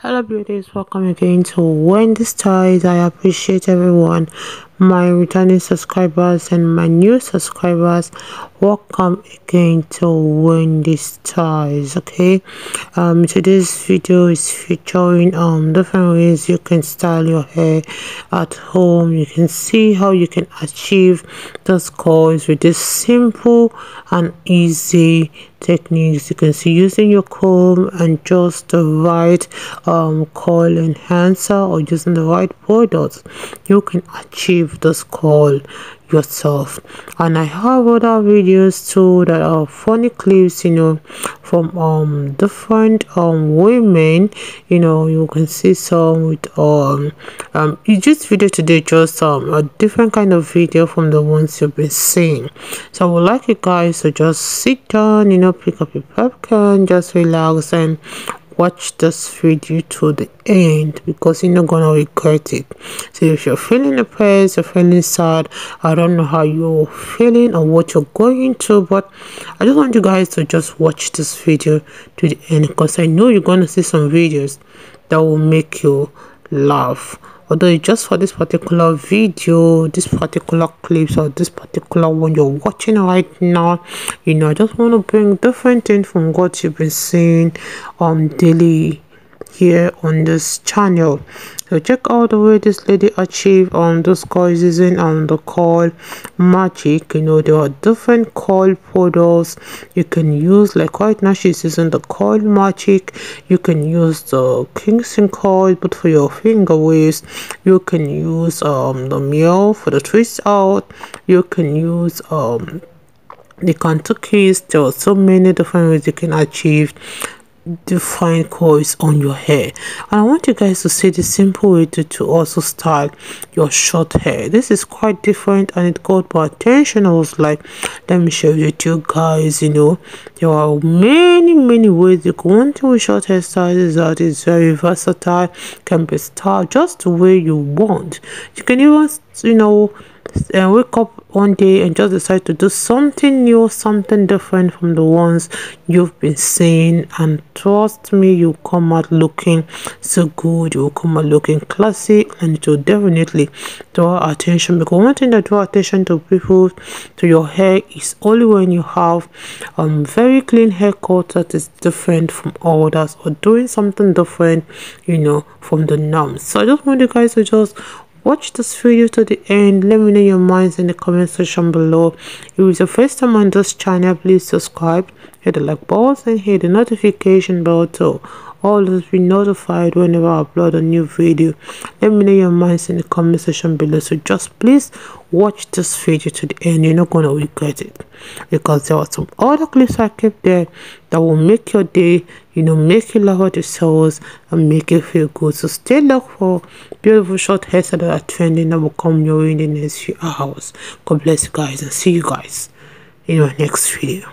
Hello beauties, welcome again to Wendy Styles. I appreciate everyone, my returning subscribers and my new subscribers. Welcome again to Wendy Styles. Okay, today's video is featuring different ways you can style your hair at home. You can see how you can achieve those goals with this simple and easy techniques. You can see using your comb and just the right coil enhancer, or using the right products, you can achieve this goal yourself. And I have other videos too that are funny clips, from different women. You can see some with this video today, just a different kind of video from the ones you've been seeing. So I would like you guys to just sit down, pick up your popcorn, just relax and watch this video to the end, because you're not gonna regret it. So if you're feeling depressed, you're feeling sad, I don't know how you're feeling or what you're going through, but I just want you guys to just watch this video to the end, because I know you're gonna see some videos that will make you laugh. Although just for this particular video, this particular clips, or this particular one you're watching right now, I just want to bring different things from what you've been seeing daily here on this channel. So check out the way this lady achieved those coils using the coil magic. There are different coil products you can use. Like right now she's using the coil magic. You can use the Kingston coil, but for your finger waves. You can use the mirror for the twist out. You can use the contour keys. There are so many different ways you can achieve different coils on your hair. And I want you guys to see the simple way to also style your short hair. This is quite different and it caught my attention. I was like, let me share with you guys. There are many ways you can want to with short hair style. Is that it's very versatile, can be styled just the way you want. You can even and wake up one day and just decide to do something new, something different from the ones you've been seeing, and trust me, you come out looking so good, you will come out looking classy, and it will definitely draw attention. Because one thing that draw attention to people, to your hair, is only when you have very clean haircut that is different from others, or doing something different from the norms. So I just want you guys to just watch this video to the end. Let me know your minds in the comment section below. If it's your first time on this channel, please subscribe, hit the like button, and hit the notification bell to always be notified whenever I upload a new video. Let me know your minds in the comment section below. So just please watch this video to the end. You're not gonna regret it, because there are some other clips I kept there that will make your day, make you laugh at yourselves and make you feel good. So stay locked for beautiful short hairstyles that are trending that will come your way in the next few hours. God bless you guys, and see you guys in my next video.